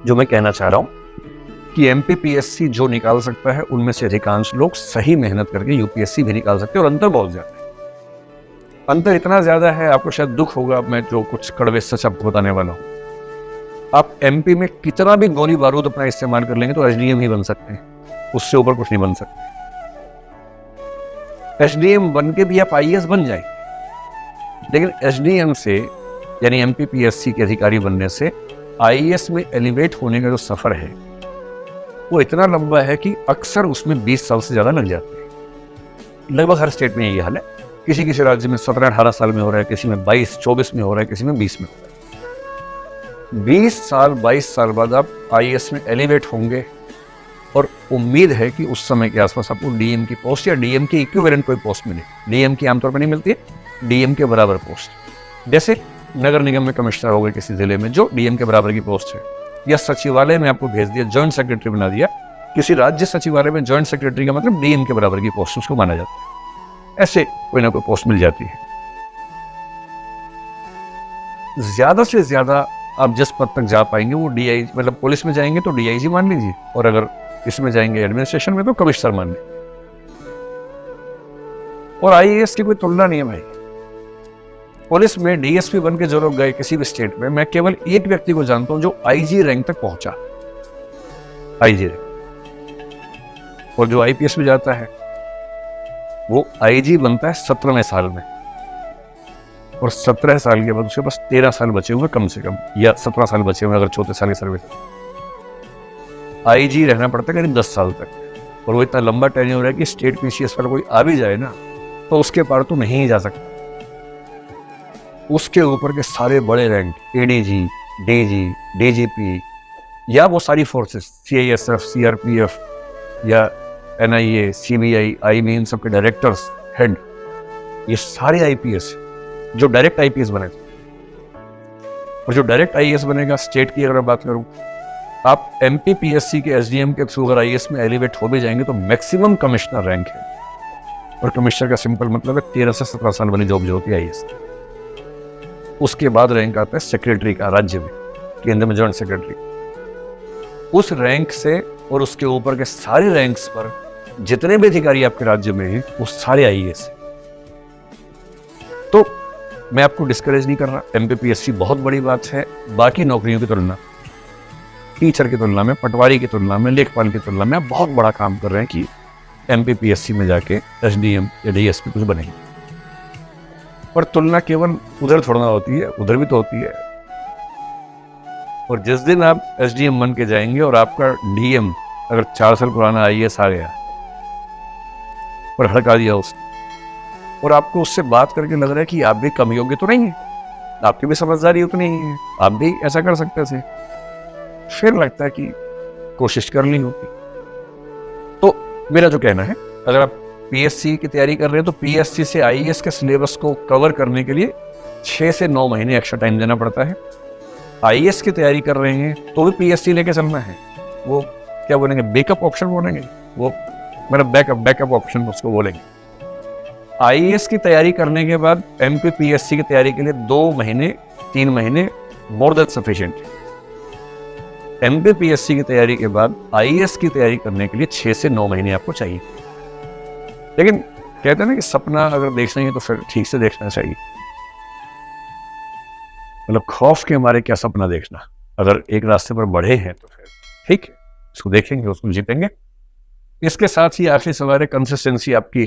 जो मैं कहना चाह रहा हूँ कि एमपीपीएससी जो निकाल सकता है उनमें से अधिकांश लोग सही मेहनत करके यूपीएससी भी निकाल सकते हैं, और अंतर बहुत ज्यादा है। अंतर इतना ज्यादा है, आपको शायद दुख होगा मैं जो कुछ कड़वे सच आपको बताने वाला हूँ। आप एमपी में कितना भी गोली बारूद अपना इस्तेमाल कर लेंगे तो एसडीएम ही बन सकते हैं, उससे ऊपर कुछ नहीं बन सकते। एसडीएम बन के भी आप आईएएस बन जाएंगे, लेकिन एसडीएम से यानी एमपीपीएससी के अधिकारी बनने से आईएएस में एलिवेट होने का जो सफर है वो इतना लंबा है कि अक्सर उसमें 20 साल से ज्यादा लग जाते हैं। लगभग हर स्टेट में यही हाल है। किसी किसी राज्य में 17-18 साल में हो रहा है, किसी में 22-24 में हो रहा है, किसी में 20 में हो रहा है। 20 साल 22 साल बाद आप आईएएस में एलिवेट होंगे, और उम्मीद है कि उस समय के आसपास आपको डीएम की पोस्ट या डीएम के इक्विवेलेंट कोई पोस्ट मिले। डीएम की आमतौर पर नहीं मिलती है, डीएम के बराबर पोस्ट, जैसे नगर निगम में कमिश्नर हो गए किसी जिले में जो डीएम के बराबर की पोस्ट है, या सचिवालय में आपको भेज दिया, जॉइंट सेक्रेटरी बना दिया किसी राज्य सचिवालय में। जॉइंट सेक्रेटरी का मतलब डीएम के बराबर की पोस्ट उसको माना जाता है। ऐसे कोई ना कोई पोस्ट मिल जाती है। ज्यादा से ज्यादा आप जिस पद तक जा पाएंगे वो डीआईजी, मतलब पुलिस में जाएंगे तो डीआईजी मान लीजिए, और अगर इसमें जाएंगे एडमिनिस्ट्रेशन में तो कमिश्नर मान लीजिए। और आईएएस की कोई तुलना नहीं है भाई। पुलिस में डीएसपी बन के जो लोग गए किसी भी स्टेट में, मैं केवल एक व्यक्ति को जानता हूं जो आईजी रैंक तक पहुंचा, आईजी रैंक। और जो आईपीएस में जाता है वो आईजी बनता है 17वें साल में, और 17 साल के बाद उसके पास 13 साल बचे हुए कम से कम, या 17 साल बचे हुए अगर 34 साल की सर्विस। आईजी रहना पड़ता है करीब 10 साल तक, और वो इतना लंबा टेन्योर है कि स्टेट पीसीएस पर कोई आ भी जाए ना तो उसके पार तो नहीं ही जा सकता। उसके ऊपर के सारे बड़े रैंक, एडीजी, डीजी, डीजीपी, या वो सारी फोर्सेस, सीआईएसएफ, सीआरपीएफ या एनआईए, सीबीआई, आईबी, इन सबके डायरेक्टर्स, हेड, ये सारे आईपीएस जो डायरेक्ट आईपीएस बने थे। और जो डायरेक्ट आईएएस बनेगा स्टेट की अगर मैं बात करूं, आप एमपीपीएससी के एसडीएम के थ्रू अगर आईएएस में एलिवेट हो भी जाएंगे तो मैक्सिमम कमिश्नर रैंक है, और कमिश्नर का सिंपल मतलब है 13 से 17 साल वाली जॉब जो होती है आईएएस। उसके बाद रैंक आता है सेक्रेटरी का, राज्य में, केंद्र में जॉइंट सेक्रेटरी। उस रैंक से और उसके ऊपर के सारे रैंक्स पर जितने भी अधिकारी आपके राज्य में हैं वो सारे आईएएस हैं। तो मैं आपको डिस्करेज नहीं कर रहा, एमपीपीएससी बहुत बड़ी बात है बाकी नौकरियों की तुलना, टीचर की तुलना में, पटवारी की तुलना में, लेखपाल की तुलना में आप बहुत बड़ा काम कर रहे हैं कि एमपीपीएससी में जाके एसडीएम या डीएसपी कुछ बनेंगे। पर तुलना केवल उधर थोड़ा होती है, उधर भी तो होती है। और जिस दिन आप एसडीएम बन के जाएंगे और आपका डीएम अगर 4 साल पुराना आईएएस आ गया और हड़का दिया उसने, और आपको उससे बात करके लग रहा है कि आप भी कम योग्य तो नहीं है, आपकी भी समझदारी उतनी ही है, आप भी ऐसा कर सकते थे, फिर लगता है कि कोशिश करनी होती। तो मेरा जो कहना है, अगर आप पीएससी की तैयारी कर रहे हैं तो पीएससी से आईएएस के सिलेबस को कवर करने के लिए 6 से 9 महीने एक्स्ट्रा टाइम देना पड़ता है। आईएएस की तैयारी कर रहे हैं तो भी पीएससी लेके चलना है। वो क्या बोलेंगे, बैकअप ऑप्शन बोलेंगे, वो मेरा बैकअप ऑप्शन उसको बोलेंगे। आईएएस की तैयारी करने के बाद एमपीपीएससी की तैयारी के लिए 2 महीने 3 महीने मोर देन सफिशिएंट। एमपीपीएससी की तैयारी के बाद आईएएस की तैयारी करने के लिए 6 से 9 महीने आपको चाहिए। लेकिन कहते हैं ना कि सपना अगर देखना है तो फिर ठीक से देखना चाहिए। मतलब खौफ के हमारे क्या सपना देखना, अगर एक रास्ते पर बढ़े हैं तो फिर ठीक है, इसको देखेंगे, उसको जीतेंगे। इसके साथ ही आखिरी सवाल है कंसिस्टेंसी आपकी।